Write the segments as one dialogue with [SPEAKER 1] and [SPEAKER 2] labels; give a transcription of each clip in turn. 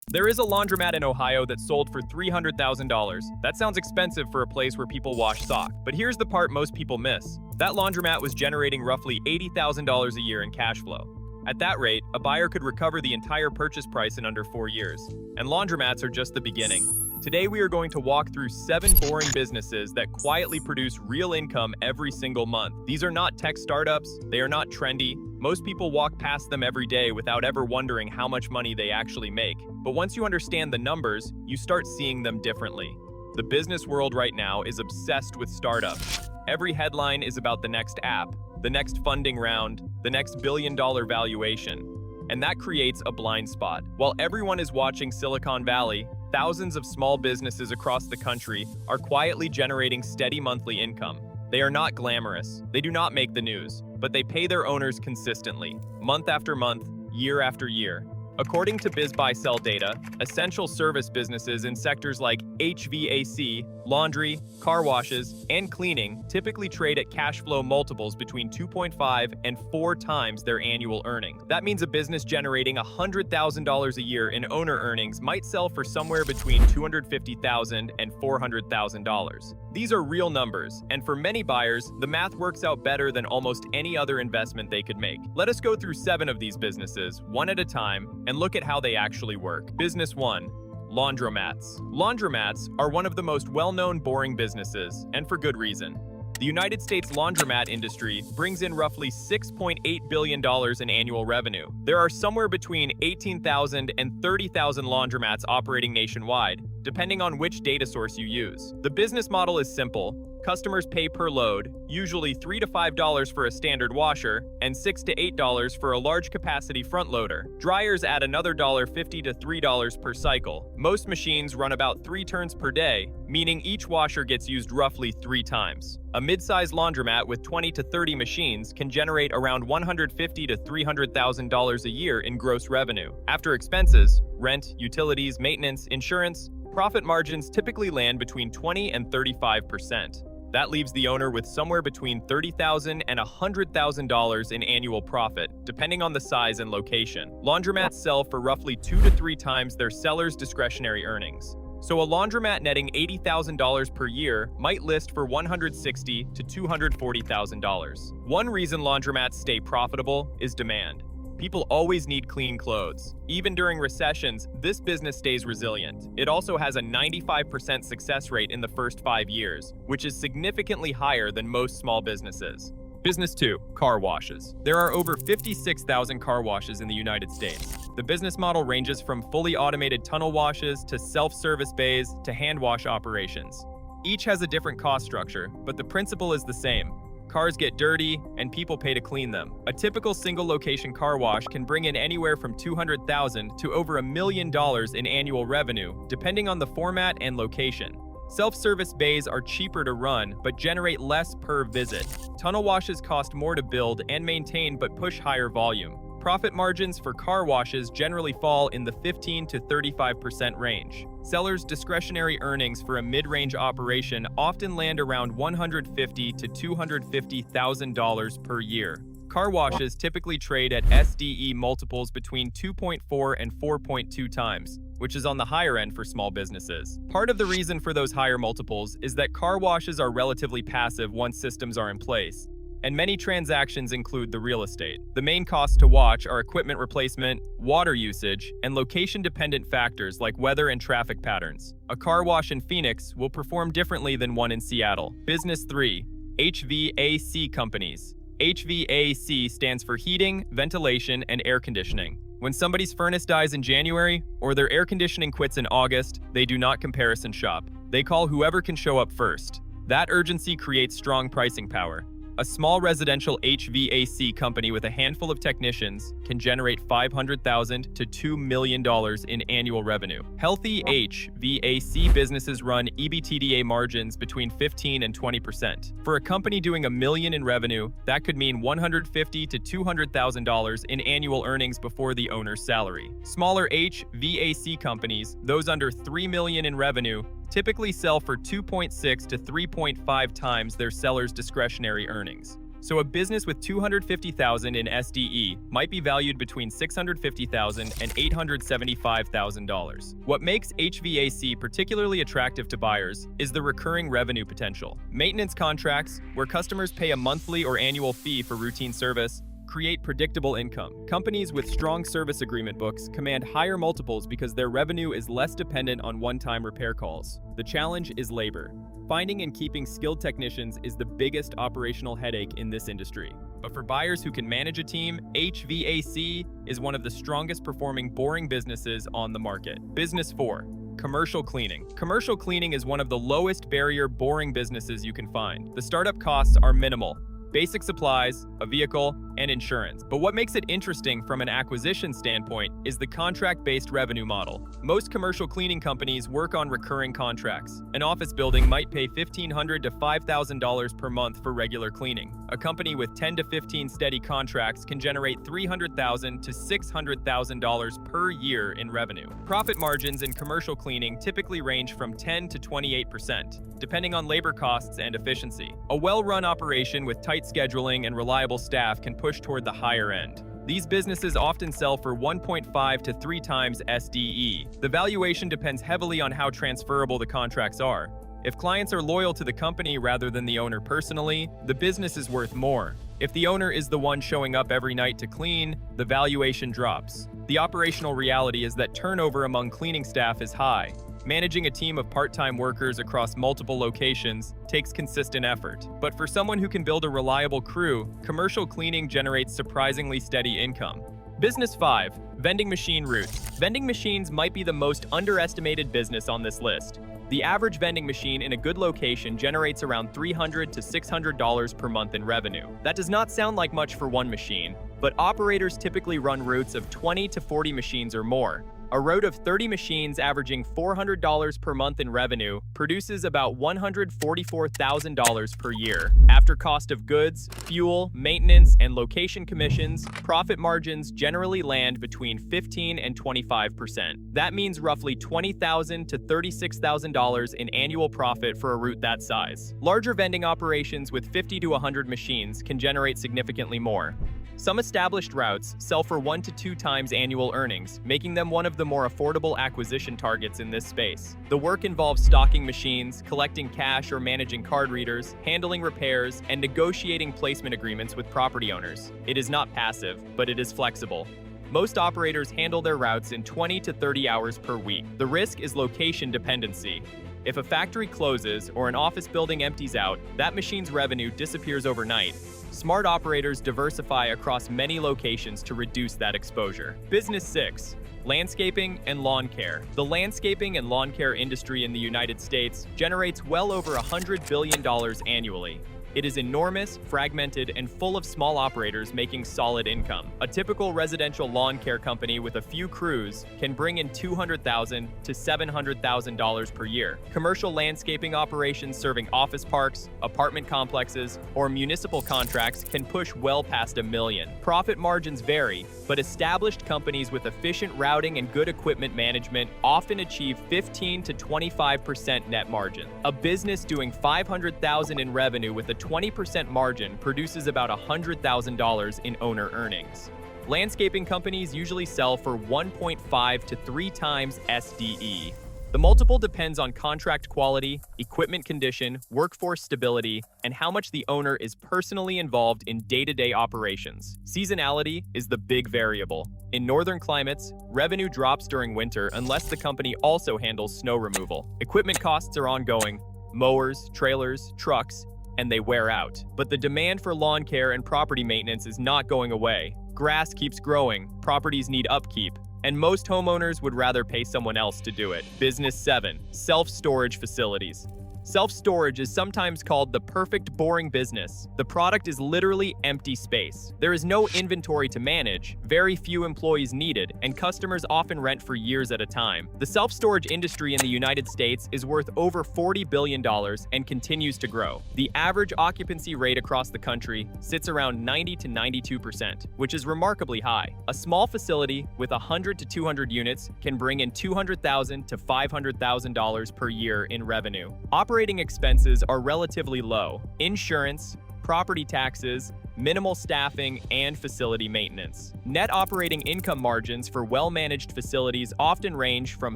[SPEAKER 1] There is a laundromat in Ohio that sold for $300,000. That sounds expensive for a place where people wash socks. But here's the part most people miss. That laundromat was generating roughly $80,000 a year in cash flow. At that rate, a buyer could recover the entire purchase price in under 4 years. And laundromats are just the beginning. Today we are going to walk through 7 boring businesses that quietly produce real income every single month. These are not tech startups, they are not trendy. Most people walk past them every day without ever wondering how much money they actually make. But once you understand the numbers, you start seeing them differently. The business world right now is obsessed with startups. Every headline is about the next app, the next funding round, the next billion-dollar valuation. And that creates a blind spot. While everyone is watching Silicon Valley, thousands of small businesses across the country are quietly generating steady monthly income. They are not glamorous, they do not make the news, but they pay their owners consistently, month after month, year after year. According to BizBuySell data, essential service businesses in sectors like HVAC, laundry, car washes, and cleaning typically trade at cash flow multiples between 2.5 and 4 times their annual earnings. That means a business generating $100,000 a year in owner earnings might sell for somewhere between $250,000 and $400,000. These are real numbers, and for many buyers, the math works out better than almost any other investment they could make. Let us go through 7 of these businesses, one at a time, and look at how they actually work. Business 1. Laundromats. Laundromats are one of the most well-known boring businesses, and for good reason. The United States laundromat industry brings in roughly $6.8 billion in annual revenue. There are somewhere between 18,000 and 30,000 laundromats operating nationwide, depending on which data source you use. The business model is simple. Customers pay per load, usually $3 to $5 for a standard washer, and $6 to $8 for a large capacity front loader. Dryers add another $1.50 to $3 per cycle. Most machines run about 3 turns per day, meaning each washer gets used roughly 3 times. A mid-sized laundromat with 20 to 30 machines can generate around $150,000 to $300,000 a year in gross revenue. After expenses, rent, utilities, maintenance, insurance, profit margins typically land between 20 and 35%. That leaves the owner with somewhere between $30,000 and $100,000 in annual profit, depending on the size and location. Laundromats sell for roughly 2 to 3 times their seller's discretionary earnings. So a laundromat netting $80,000 per year might list for $160,000 to $240,000. One reason laundromats stay profitable is demand. People always need clean clothes. Even during recessions, this business stays resilient. It also has a 95% success rate in the first 5 years, which is significantly higher than most small businesses. Business 2. Car washes. There are over 56,000 car washes in the United States. The business model ranges from fully automated tunnel washes to self-service bays to hand wash operations. Each has a different cost structure, but the principle is the same. Cars get dirty, and people pay to clean them. A typical single-location car wash can bring in anywhere from $200,000 to over $1 million in annual revenue, depending on the format and location. Self-service bays are cheaper to run, but generate less per visit. Tunnel washes cost more to build and maintain, but push higher volume. Profit margins for car washes generally fall in the 15 to 35% range. Sellers' discretionary earnings for a mid-range operation often land around $150,000 to $250,000 per year. Car washes typically trade at SDE multiples between 2.4 and 4.2 times, which is on the higher end for small businesses. Part of the reason for those higher multiples is that car washes are relatively passive once systems are in place, and many transactions include the real estate. The main costs to watch are equipment replacement, water usage, and location-dependent factors like weather and traffic patterns. A car wash in Phoenix will perform differently than one in Seattle. Business 3. HVAC companies. HVAC stands for heating, ventilation, and air conditioning. When somebody's furnace dies in January, or their air conditioning quits in August, they do not comparison shop. They call whoever can show up first. That urgency creates strong pricing power. A small residential HVAC company with a handful of technicians can generate $500,000 to $2 million in annual revenue. Healthy HVAC businesses run EBITDA margins between 15 and 20%. For a company doing $1 million in revenue, that could mean $150,000 to $200,000 in annual earnings before the owner's salary. Smaller HVAC companies, those under $3 million in revenue, typically sell for 2.6 to 3.5 times their seller's discretionary earnings. So a business with 250,000 in SDE might be valued between $650,000 and $875,000. What makes HVAC particularly attractive to buyers is the recurring revenue potential. Maintenance contracts, where customers pay a monthly or annual fee for routine service, create predictable income. Companies with strong service agreement books command higher multiples because their revenue is less dependent on one-time repair calls. The challenge is labor. Finding and keeping skilled technicians is the biggest operational headache in this industry. But for buyers who can manage a team, HVAC is one of the strongest performing boring businesses on the market. Business 4. Commercial cleaning. Commercial cleaning is one of the lowest barrier boring businesses you can find. The startup costs are minimal. Basic supplies, a vehicle, and insurance. But what makes it interesting from an acquisition standpoint is the contract-based revenue model. Most commercial cleaning companies work on recurring contracts. An office building might pay $1,500 to $5,000 per month for regular cleaning. A company with 10 to 15 steady contracts can generate $300,000 to $600,000 per year in revenue. Profit margins in commercial cleaning typically range from 10 to 28%, depending on labor costs and efficiency. A well-run operation with tight scheduling and reliable staff can push toward the higher end. These businesses often sell for 1.5 to 3 times SDE. The valuation depends heavily on how transferable the contracts are. If clients are loyal to the company rather than the owner personally, the business is worth more. If the owner is the one showing up every night to clean, the valuation drops. The operational reality is that turnover among cleaning staff is high. Managing a team of part-time workers across multiple locations takes consistent effort. But for someone who can build a reliable crew, commercial cleaning generates surprisingly steady income. Business 5. Vending machine routes. Vending machines might be the most underestimated business on this list. The average vending machine in a good location generates around $300 to $600 per month in revenue. That does not sound like much for one machine, but operators typically run routes of 20 to 40 machines or more. A route of 30 machines averaging $400 per month in revenue produces about $144,000 per year. After cost of goods, fuel, maintenance, and location commissions, profit margins generally land between 15 and 25%. That means roughly $20,000 to $36,000 in annual profit for a route that size. Larger vending operations with 50 to 100 machines can generate significantly more. Some established routes sell for 1 to 2 times annual earnings, making them one of the more affordable acquisition targets in this space. The work involves stocking machines, collecting cash or managing card readers, handling repairs, and negotiating placement agreements with property owners. It is not passive, but it is flexible. Most operators handle their routes in 20 to 30 hours per week. The risk is location dependency. If a factory closes or an office building empties out, that machine's revenue disappears overnight. Smart operators diversify across many locations to reduce that exposure. Business 6. Landscaping and lawn care. The landscaping and lawn care industry in the United States generates well over $100 billion annually. It is enormous, fragmented, and full of small operators making solid income. A typical residential lawn care company with a few crews can bring in $200,000 to $700,000 per year. Commercial landscaping operations serving office parks, apartment complexes, or municipal contracts can push well past $1 million. Profit margins vary, but established companies with efficient routing and good equipment management often achieve 15 to 25% net margin. A business doing $500,000 in revenue with a 20% margin produces about $100,000 in owner earnings. Landscaping companies usually sell for 1.5 to 3 times SDE. The multiple depends on contract quality, equipment condition, workforce stability, and how much the owner is personally involved in day-to-day operations. Seasonality is the big variable. In northern climates, revenue drops during winter unless the company also handles snow removal. Equipment costs are ongoing: mowers, trailers, trucks, and they wear out. But the demand for lawn care and property maintenance is not going away. Grass keeps growing, properties need upkeep, and most homeowners would rather pay someone else to do it. Business 7. Self-storage facilities. Self-storage is sometimes called the perfect boring business. The product is literally empty space. There is no inventory to manage, very few employees needed, and customers often rent for years at a time. The self-storage industry in the United States is worth over $40 billion and continues to grow. The average occupancy rate across the country sits around 90 to 92%, which is remarkably high. A small facility with 100 to 200 units can bring in $200,000 to $500,000 per year in revenue. Operating expenses are relatively low. Insurance, property taxes, minimal staffing, and facility maintenance. Net operating income margins for well-managed facilities often range from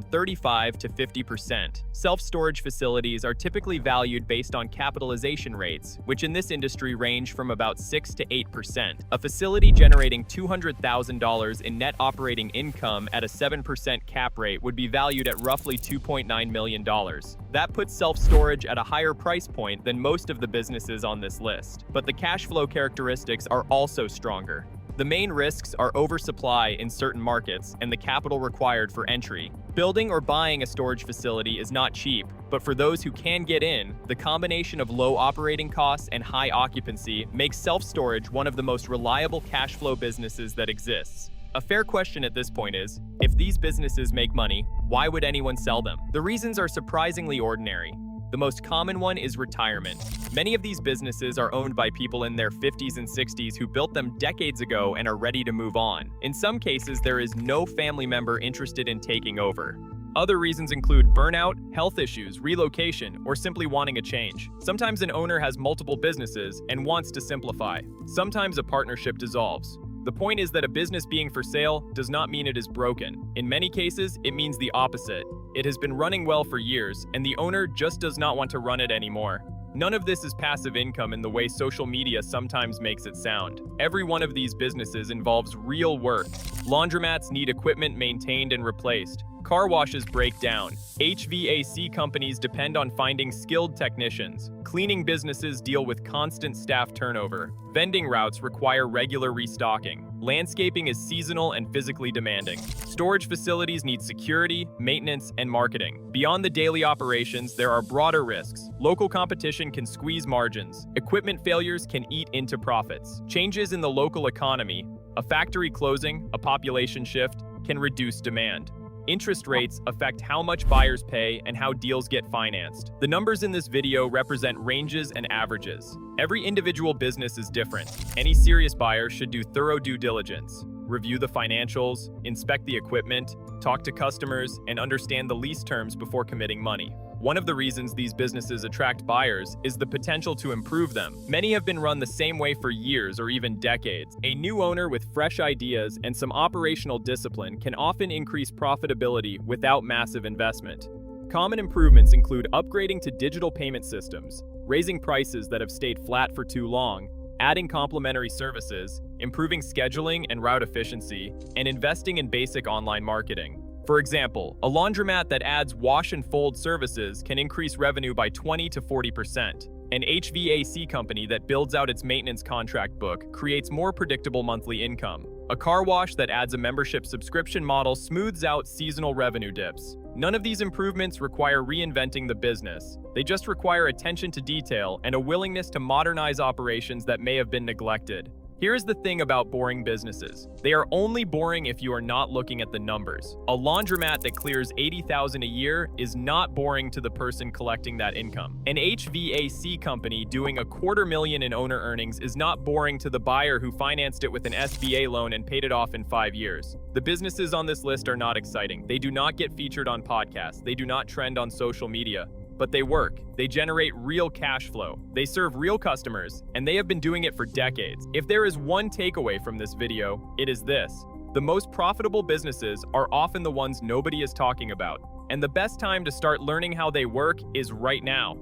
[SPEAKER 1] 35 to 50%. Self-storage facilities are typically valued based on capitalization rates, which in this industry range from about 6 to 8%. A facility generating $200,000 in net operating income at a 7% cap rate would be valued at roughly $2.9 million. That puts self-storage at a higher price point than most of the businesses on this list. But the cash flow characteristics are also stronger. The main risks are oversupply in certain markets and the capital required for entry. Building or buying a storage facility is not cheap, but for those who can get in, the combination of low operating costs and high occupancy makes self-storage one of the most reliable cash flow businesses that exists. A fair question at this point is, if these businesses make money, why would anyone sell them? The reasons are surprisingly ordinary. The most common one is retirement. Many of these businesses are owned by people in their 50s and 60s who built them decades ago and are ready to move on. In some cases, there is no family member interested in taking over. Other reasons include burnout, health issues, relocation, or simply wanting a change. Sometimes an owner has multiple businesses and wants to simplify. Sometimes a partnership dissolves. The point is that a business being for sale does not mean it is broken. In many cases, it means the opposite. It has been running well for years, and the owner just does not want to run it anymore. None of this is passive income in the way social media sometimes makes it sound. Every one of these businesses involves real work. Laundromats need equipment maintained and replaced. Car washes break down. HVAC companies depend on finding skilled technicians. Cleaning businesses deal with constant staff turnover. Vending routes require regular restocking. Landscaping is seasonal and physically demanding. Storage facilities need security, maintenance, and marketing. Beyond the daily operations, there are broader risks. Local competition can squeeze margins. Equipment failures can eat into profits. Changes in the local economy, a factory closing, a population shift, can reduce demand. Interest rates affect how much buyers pay and how deals get financed. The numbers in this video represent ranges and averages. Every individual business is different. Any serious buyer should do thorough due diligence. Review the financials, inspect the equipment, talk to customers, and understand the lease terms before committing money. One of the reasons these businesses attract buyers is the potential to improve them. Many have been run the same way for years or even decades. A new owner with fresh ideas and some operational discipline can often increase profitability without massive investment. Common improvements include upgrading to digital payment systems, raising prices that have stayed flat for too long, adding complementary services, improving scheduling and route efficiency, and investing in basic online marketing. For example, a laundromat that adds wash and fold services can increase revenue by 20 to 40%. An HVAC company that builds out its maintenance contract book creates more predictable monthly income. A car wash that adds a membership subscription model smooths out seasonal revenue dips. None of these improvements require reinventing the business. They just require attention to detail and a willingness to modernize operations that may have been neglected. Here's the thing about boring businesses. They are only boring if you are not looking at the numbers. A laundromat that clears $80,000 a year is not boring to the person collecting that income. An HVAC company doing $250,000 in owner earnings is not boring to the buyer who financed it with an SBA loan and paid it off in 5 years. The businesses on this list are not exciting. They do not get featured on podcasts. They do not trend on social media. But they work. They generate real cash flow. They serve real customers, and they have been doing it for decades. If there is one takeaway from this video, it is this. The most profitable businesses are often the ones nobody is talking about, and the best time to start learning how they work is right now.